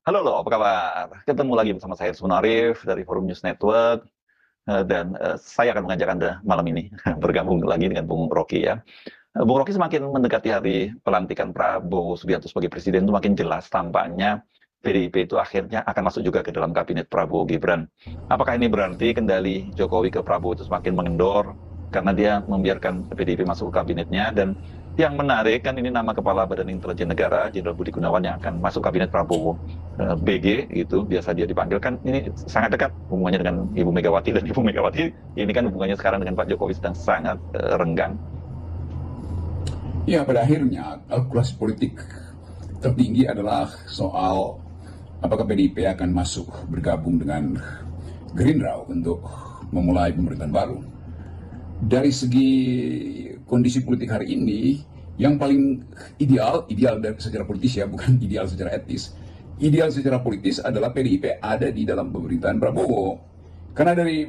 Halo loh, apa kabar? Ketemu lagi bersama saya Usman Arif dari Forum News Network, dan saya akan mengajak Anda malam ini bergabung lagi dengan Bung Rocky ya. Bung Rocky semakin mendekati hari pelantikan Prabowo Subianto sebagai presiden itu makin jelas tampaknya PDIP itu akhirnya akan masuk juga ke dalam kabinet Prabowo Gibran. Apakah ini berarti kendali Jokowi ke Prabowo itu semakin mengendor karena dia membiarkan PDIP masuk ke kabinetnya? Dan yang menarik kan ini nama Kepala Badan Intelijen Negara Jenderal Budi Gunawan yang akan masuk kabinet Prabowo, BG gitu biasa dia dipanggil, kan ini sangat dekat hubungannya dengan Ibu Megawati, dan Ibu Megawati ini kan hubungannya sekarang dengan Pak Jokowi sedang sangat renggang. Ya, pada akhirnya kalkulasi politik tertinggi adalah soal apakah PDIP akan masuk bergabung dengan Gerindra untuk memulai pemerintahan baru. Dari segi kondisi politik hari ini, yang paling ideal dari secara politis ya, bukan ideal secara etis. Ideal secara politis adalah PDIP ada di dalam pemerintahan Prabowo. Karena dari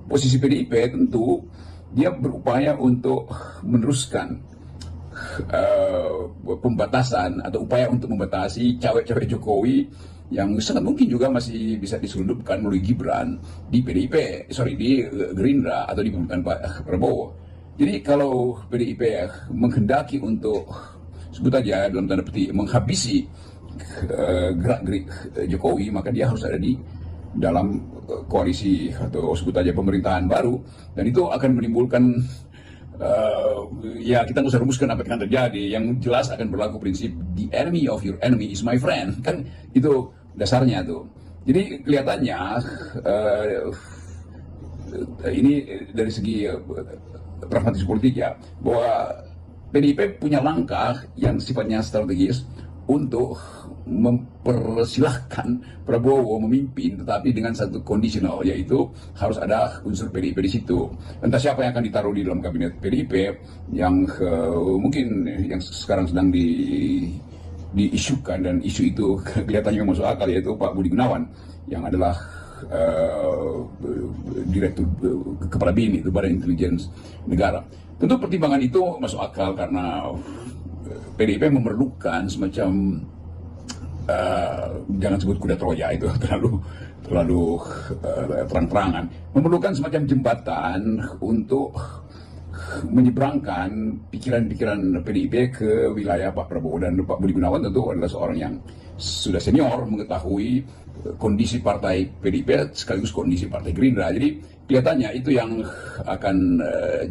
posisi PDIP tentu dia berupaya untuk meneruskan pembatasan atau upaya untuk membatasi cawe-cawe Jokowi yang sangat mungkin juga masih bisa diselundupkan melalui Gibran di PDIP, di Gerindra atau di pemerintahan Pak Prabowo. Jadi kalau PDIP menghendaki untuk sebut aja dalam tanda petik menghabisi gerak-gerik Jokowi, maka dia harus ada di dalam koalisi atau sebut aja pemerintahan baru, dan itu akan menimbulkan ya kita nggak usah rumuskan apa yang akan terjadi. Yang jelas akan berlaku prinsip the enemy of your enemy is my friend, kan itu dasarnya tuh. Jadi kelihatannya ini dari segi pragmatis politik ya, bahwa PDIP punya langkah yang sifatnya strategis untuk mempersilahkan Prabowo memimpin, tetapi dengan satu kondisional, yaitu harus ada unsur PDIP di situ. Entah siapa yang akan ditaruh di dalam kabinet PDIP yang mungkin yang sekarang sedang diisukan, dan isu itu kelihatannya masuk akal, yaitu Pak Budi Gunawan yang adalah direktur kepala BIN, itu Badan Intelijen Negara. Tentu pertimbangan itu masuk akal karena PDIP memerlukan semacam jangan sebut kuda Troya, itu terlalu terang-terangan, memerlukan semacam jembatan untuk menyeberangkan pikiran-pikiran PDIP ke wilayah Pak Prabowo. Dan Pak Budi Gunawan tentu adalah seorang yang sudah senior, mengetahui kondisi partai PDIP sekaligus kondisi partai Gerindra. Jadi kelihatannya itu yang akan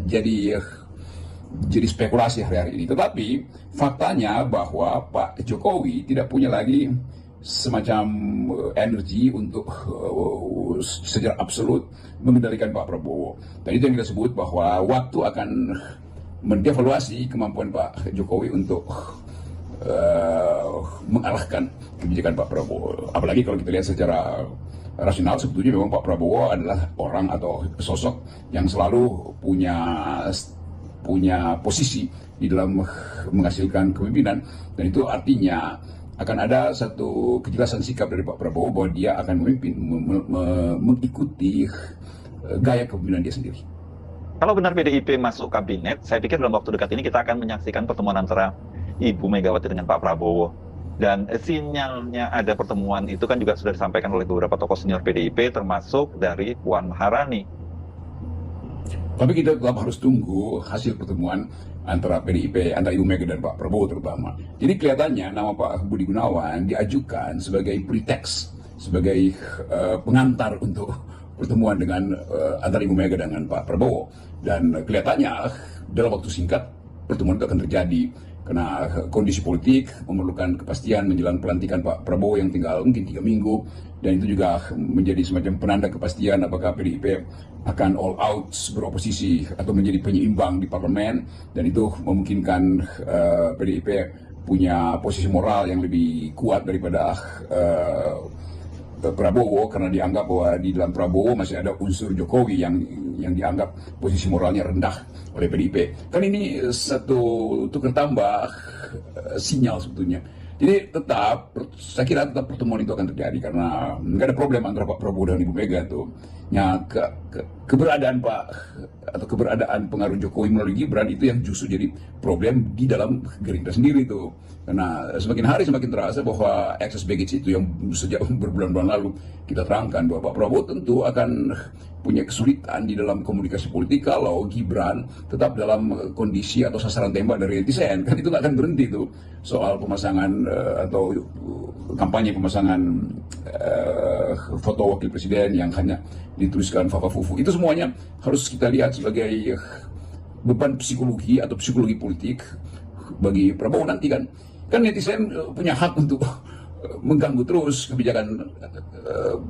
jadi spekulasi hari-hari ini. Tetapi faktanya bahwa Pak Jokowi tidak punya lagi semacam energi untuk secara absolut mengendalikan Pak Prabowo. Dan itu yang kita sebut bahwa waktu akan mendevaluasi kemampuan Pak Jokowi untuk mengarahkan kebijakan Pak Prabowo. Apalagi kalau kita lihat secara rasional, sebetulnya memang Pak Prabowo adalah orang atau sosok yang selalu punya posisi di dalam menghasilkan kepemimpinan, dan itu artinya akan ada satu kejelasan sikap dari Pak Prabowo bahwa dia akan memimpin mengikuti gaya kepemimpinan dia sendiri. Kalau benar PDIP masuk kabinet, saya pikir dalam waktu dekat ini kita akan menyaksikan pertemuan antara Ibu Megawati dengan Pak Prabowo. Dan sinyalnya ada pertemuan itu kan juga sudah disampaikan oleh beberapa tokoh senior PDIP, termasuk dari Puan Maharani. Tapi kita tetap harus tunggu hasil pertemuan antara PDIP, antara Ibu Mega dan Pak Prabowo terutama. Jadi kelihatannya nama Pak Budi Gunawan diajukan sebagai pretext, sebagai pengantar untuk pertemuan dengan antara Ibu Mega dengan Pak Prabowo. Dan kelihatannya dalam waktu singkat pertemuan itu akan terjadi. Karena kondisi politik memerlukan kepastian menjelang pelantikan Pak Prabowo yang tinggal mungkin 3 minggu. Dan itu juga menjadi semacam penanda kepastian apakah PDIP akan all out beroposisi atau menjadi penyeimbang di parlemen. Dan itu memungkinkan PDIP punya posisi moral yang lebih kuat daripada Prabowo, karena dianggap bahwa di dalam Prabowo masih ada unsur Jokowi yang dianggap posisi moralnya rendah oleh PDIP. Kan ini satu tukar tambah sinyal sebetulnya. Jadi saya kira tetap pertemuan itu akan terjadi karena nggak ada problem antara Pak Prabowo dan Ibu Mega tuh. keberadaan Pak atau keberadaan pengaruh Jokowi melalui Gibran itu yang justru jadi problem di dalam Gerindra sendiri tuh. Karena semakin hari semakin terasa bahwa access baggage itu yang sejak berbulan-bulan lalu kita terangkan bahwa Pak Prabowo tentu akan punya kesulitan di dalam komunikasi politik kalau Gibran tetap dalam kondisi atau sasaran tembak dari netizen. Kan itu nggak akan berhenti tuh soal pemasangan atau kampanye pemasangan foto wakil presiden yang hanya dituliskan Fafa Fufu. Itu semuanya harus kita lihat sebagai beban psikologi atau psikologi politik bagi Prabowo nanti kan. Kan netizen punya hak untuk mengganggu terus kebijakan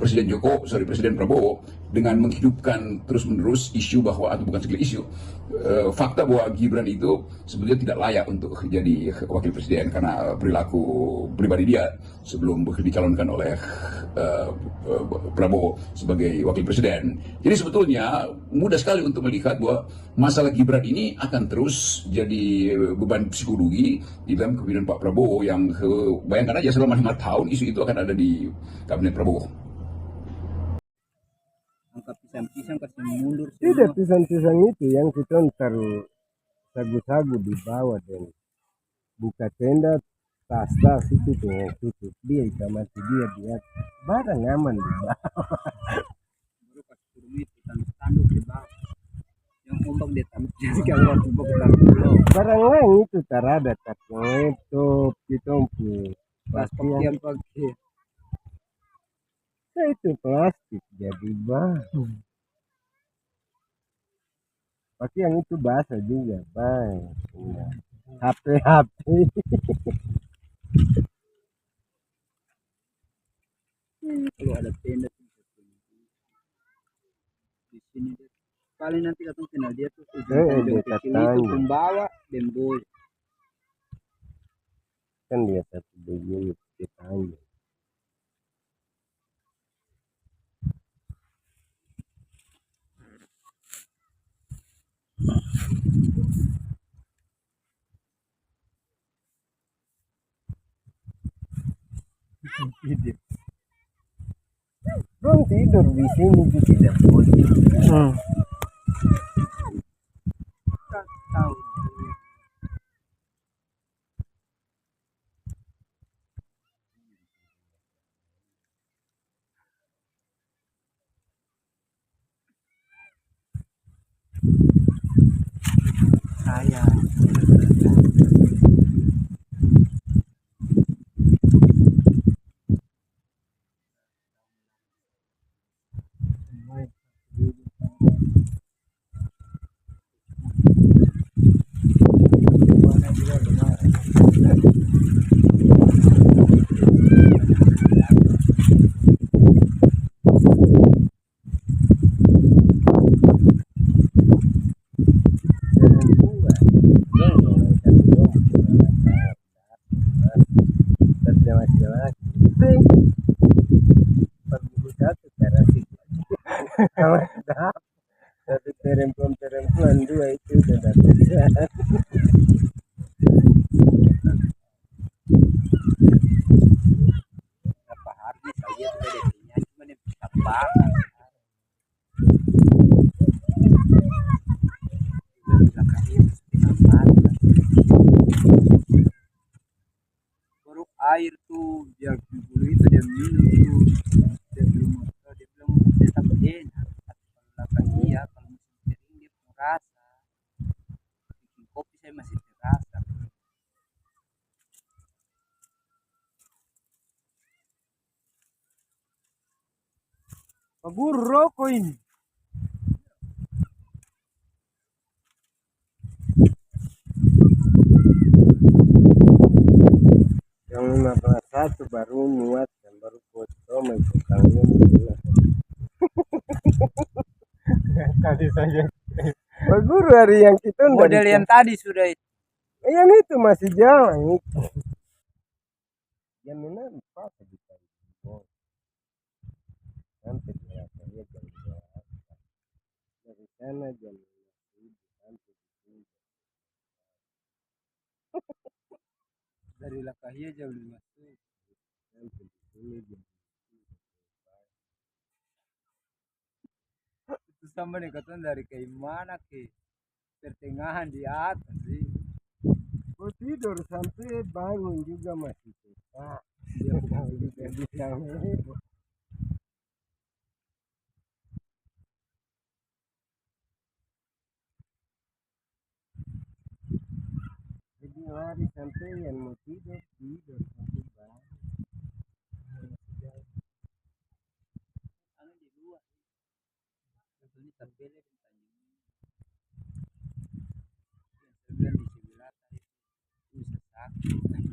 Presiden Prabowo dengan menghidupkan terus-menerus isu bahwa atau bukan sekedar isu fakta bahwa Gibran itu sebetulnya tidak layak untuk jadi wakil presiden karena perilaku pribadi dia sebelum dicalonkan oleh Prabowo sebagai wakil presiden. Jadi sebetulnya mudah sekali untuk melihat bahwa masalah Gibran ini akan terus jadi beban psikologi di dalam kepemimpinan Pak Prabowo yang bayangkan aja selama 5 tahun isu itu akan ada di kabinet Prabowo. Angkat pisang-pisang kasih mundur Tidak, semua. pisang-pisang itu yang kita taruh sagu-sagu di bawah dan buka tenda, tas-tas itu dengan tutup. Dia hitam mati dia barang aman di bawah. Baru kasih turun itu tanduk-tanduk di bawah. Yang ombak dia tanduk. Jadi kalau waktu ombak kita pulau. Barang lain itu terada tapi laptop, pitompu, Pas pakaian. pakai. Nah, itu plastik jadi bahan. Pakaian itu basah juga, baik. Ya. HP. Kalau ada tenda di sini deh. Paling nanti katong kenal dia tuh ujung dia kecil itu katanya. pembawa dan boy. Kan dia satu begini ditanya. Dong tidur di sini juga tidak boleh. Tahu. Saya Satu perempuan dua itu sudah dapat. apa habis saya sudah punya cuma yang bisa bakar. Baru air tuh dia dulu itu dia minum tuh dia belum tetap enak kalau iya kalau musim kering dia merasa bikin kopi saya masih terasa. Pak Guru rokok ini. Yang 501 baru muat dan baru foto tukangnya mulai. Tadi saja. Pak Guru hari yang kita Model yang tadi sudah yang itu masih jalan itu. Jaminan apa bisa sampai dia jam 2 dari sana jam 7 sampai di sini. dari Lakahia jauh 5 Sampai di sini jam sama nih katanya dari ke mana ke pertengahan di atas sih. Kau tidur sampai bangun juga masih tetap. Dia tidak bisa melihat. Jadi hari sampai yang mau tidur sampai bangun. Anu di luar. Katanya tapele dan tanya. Yang saya bilang di sebelah tadi bisa sakit.